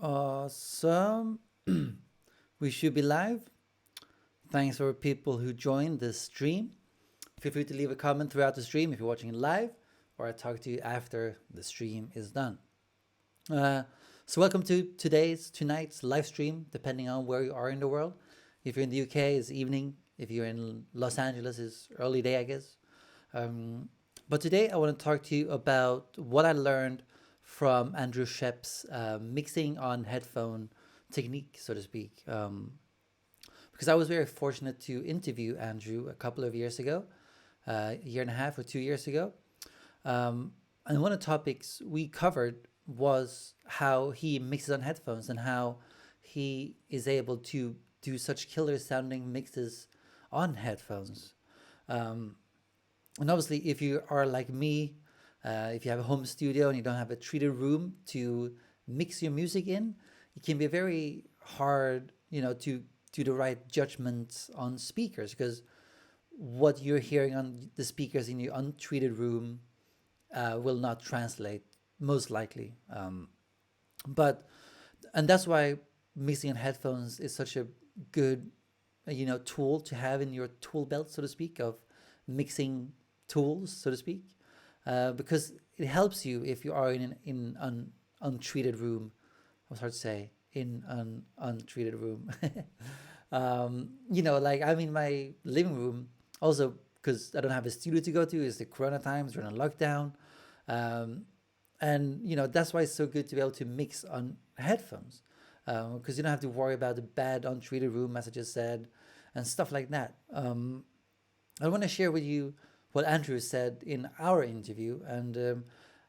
Awesome. We should be live. Thanks for people who joined the stream. Feel free to leave a comment throughout the stream if you're watching live, or I talk to you after the stream is done. Uh, so welcome to tonight's live stream, depending on where you are in the world. If you're in the UK, it's evening. If you're in Los Angeles, it's early day, I guess. Um, but today I want to talk to you about what I learned from Andrew Scheps' mixing on headphone technique, so to speak. Because I was very fortunate to interview Andrew a couple of years ago, a year and a half or 2 years ago. And one of the topics we covered was how he mixes on headphones and how he is able to do such killer sounding mixes on headphones. Um, and obviously, if you are like me, if you have a home studio and you don't have a treated room to mix your music in, it can be very hard, to do the right judgments on speakers because what you're hearing on the speakers in your untreated room will not translate most likely. But and that's why mixing on headphones is such a good tool to have in your tool belt, so to speak, of mixing tools, so to speak, because it helps you if you are in an untreated room. I was hard to say, in an untreated room. Like I'm in my living room also because I don't have a studio to go to. It's the Corona times, we're in a lockdown, um, and that's why it's so good to be able to mix on headphones because you don't have to worry about the bad untreated room, as I just said, and stuff like that. I want to share with you what Andrew said in our interview, and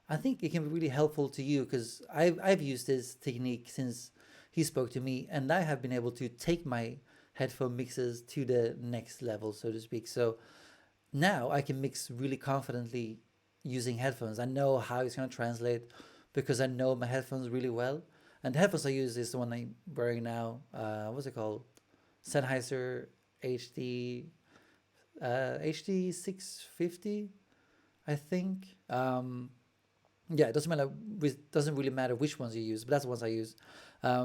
I think it can be really helpful to you because I've used this technique since he spoke to me, and I have been able to take my headphone mixes to the next level, so to speak. So now I can mix really confidently using headphones. I know how it's going to translate because I know my headphones really well. And the headphones I use is the one I'm wearing now. What's it called? Sennheiser HD HD 650, I think. Yeah, it doesn't really matter which ones you use, but that's the ones I use. I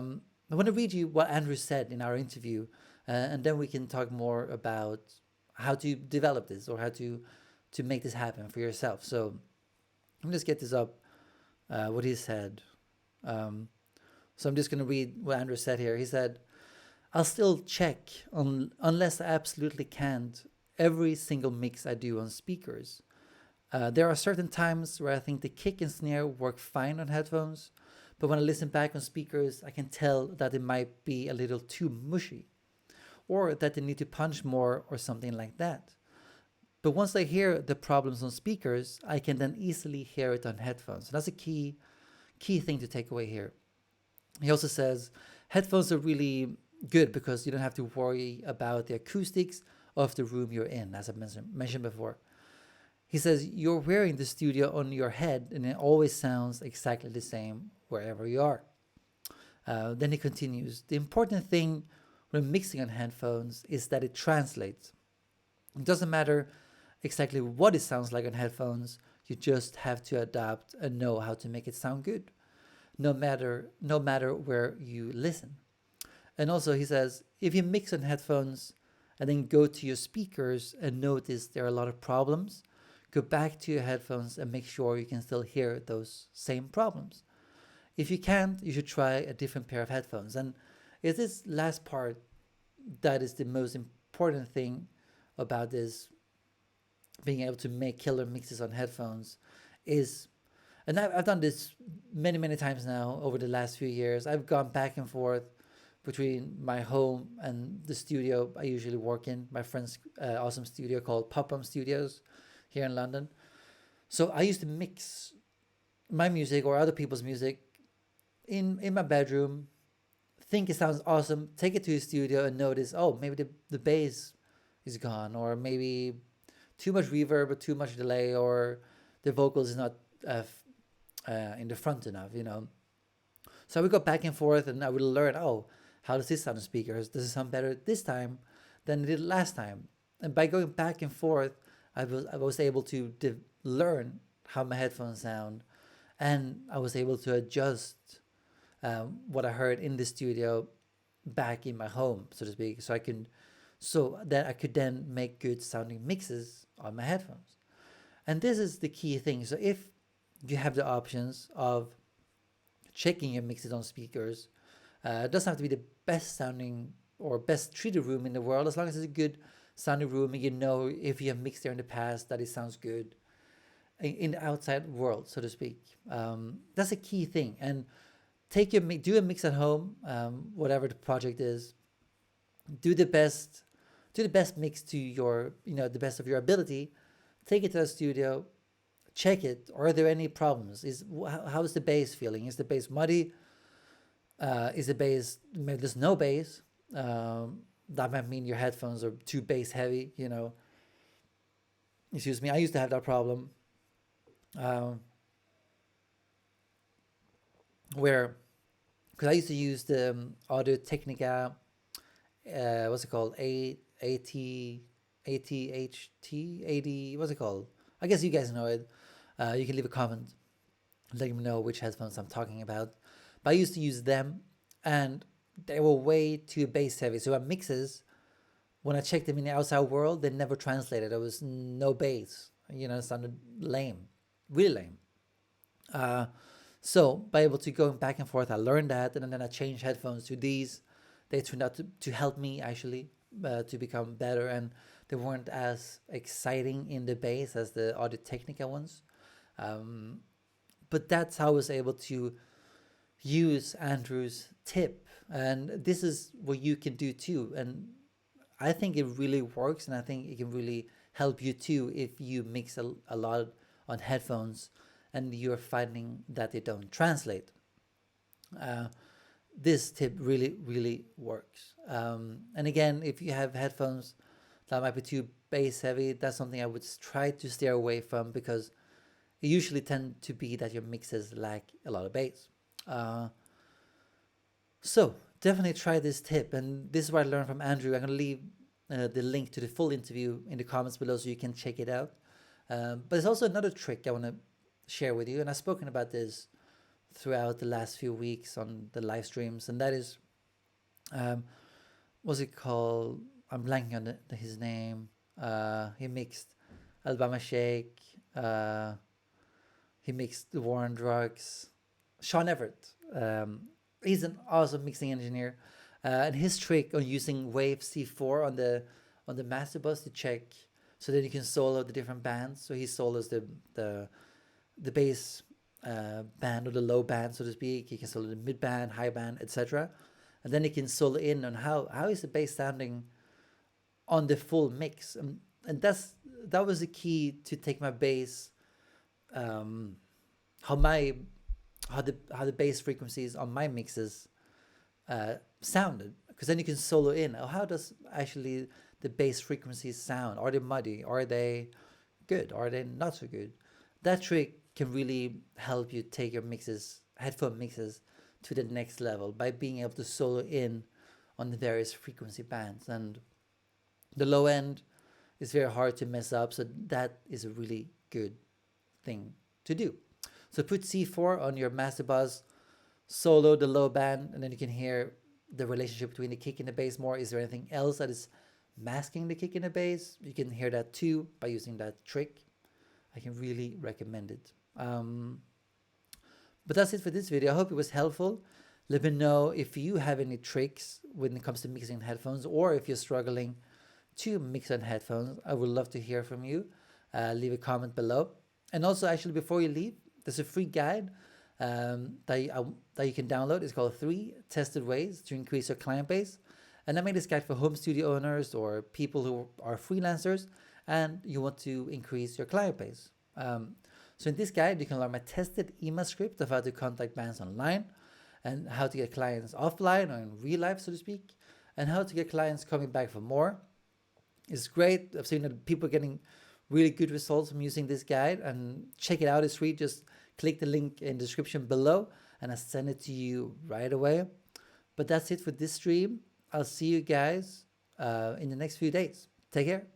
want to read you what Andrew said in our interview, and then we can talk more about how to develop this or how to make this happen for yourself. So let me just get this up. What he said. Um, so I'm just going to read what Andrew said here. He said, "I'll still check on unless I absolutely can't every single mix I do on speakers. There are certain times where I think the kick and snare work fine on headphones, but when I listen back on speakers, I can tell that it might be a little too mushy, or that they need to punch more or something like that. But once I hear the problems on speakers, I can then easily hear it on headphones. So that's a key thing to take away here. He also says headphones are really good because you don't have to worry about the acoustics of the room you're in, as I mentioned before. He says you're wearing the studio on your head and it always sounds exactly the same wherever you are. Then he continues, the important thing when mixing on headphones is that it translates. It doesn't matter exactly what it sounds like on headphones, you just have to adapt and know how to make it sound good, no matter where you listen. And also he says, if you mix on headphones and then go to your speakers and notice there are a lot of problems, go back to your headphones and make sure you can still hear those same problems. If you can't, you should try a different pair of headphones. And it's this last part that is the most important thing about this being able to make killer mixes on headphones is, and I've done this many times now over the last few years. I've gone back and forth between my home and the studio I usually work in, my friend's awesome studio called Pop Studios here in London. So I used to mix my music or other people's music in my bedroom, think it sounds awesome, take it to the studio and notice, oh, maybe the bass is gone, or maybe too much reverb or too much delay, or the vocals is not in the front enough. So I would go back and forth and I would learn, oh, how does this sound on speakers? Does it sound better this time than it did last time? And by going back and forth, I was able to learn how my headphones sound, and I was able to adjust what I heard in the studio back in my home, so to speak, so that I could then make good sounding mixes on my headphones. And this is the key thing. So if you have the options of checking your mixes on speakers, it doesn't have to be the best sounding or best treated room in the world, as long as it's a good sounding room and you know if you have mixed there in the past that it sounds good in the outside world, so to speak. That's a key thing. And do a mix at home, whatever the project is. Do the best, mix to your, the best of your ability. Take it to the studio, check it. Are there any problems? How is the bass feeling? Is the bass muddy? Is the bass, maybe there's no bass? That might mean your headphones are too bass heavy. Excuse me. I used to have that problem. Where, because I used to use the Audio Technica, what's it called? What's it called? I guess you guys know it. You can leave a comment, letting me know which headphones I'm talking about. But I used to use them, and they were way too bass heavy. So my mixes, when I checked them in the outside world, they never translated. There was no bass. It sounded lame, really lame. So by able to go back and forth, I learned that, and then I changed headphones to these. They turned out to help me actually to become better, and they weren't as exciting in the bass as the Audio Technica ones. But that's how I was able to use Andrew's tip, and this is what you can do too. And I think it really works, and I think it can really help you too if you mix a lot on headphones and you're finding that they don't translate. This tip really, really works. And again, if you have headphones that might be too bass heavy, that's something I would try to steer away from, because it usually tend to be that your mixes lack a lot of bass. So definitely try this tip, and this is what I learned from Andrew. I'm going to leave the link to the full interview in the comments below so you can check it out. But there's also another trick I want to share with you, and I've spoken about this throughout the last few weeks on the live streams, and that is, what's it called? I'm blanking on his name. He mixed Alabama Shake. He mixed the War on Drugs. Sean Everett. He's an awesome mixing engineer, and his trick on using Wave C4 on the master bus to check, so that you can solo the different bands. So he solos the bass band, or the low band, so to speak. He can solo the mid band, high band, etc. And then he can solo in on how is the bass sounding on the full mix. And that was the key to take my bass, how the bass frequencies on my mixes sounded, because then you can solo in. How does actually the bass frequencies sound? Are they muddy? Are they good? Are they not so good? That trick can really help you take your headphone mixes to the next level by being able to solo in on the various frequency bands. And the low end is very hard to mess up, so that is a really good thing to do. So put C4 on your master bus, solo the low band, and then you can hear the relationship between the kick and the bass more. Is there anything else that is masking the kick and the bass? You can hear that too by using that trick. I can really recommend it. But that's it for this video. I hope it was helpful. Let me know if you have any tricks when it comes to mixing headphones, or if you're struggling to mix on headphones. I would love to hear from you. Leave a comment below. And also, actually, before you leave, there's a free guide that you can download. It's called 3 Tested Ways to Increase Your Client Base. And I made this guide for home studio owners or people who are freelancers and you want to increase your client base. So in this guide, you can learn my tested email script of how to contact bands online, and how to get clients offline or in real life, so to speak, and how to get clients coming back for more. It's great. I've seen that people are getting really good results from using this guide, and check it out. It's free. Just click the link in the description below and I'll send it to you right away. But that's it for this stream. I'll see you guys in the next few days. Take care.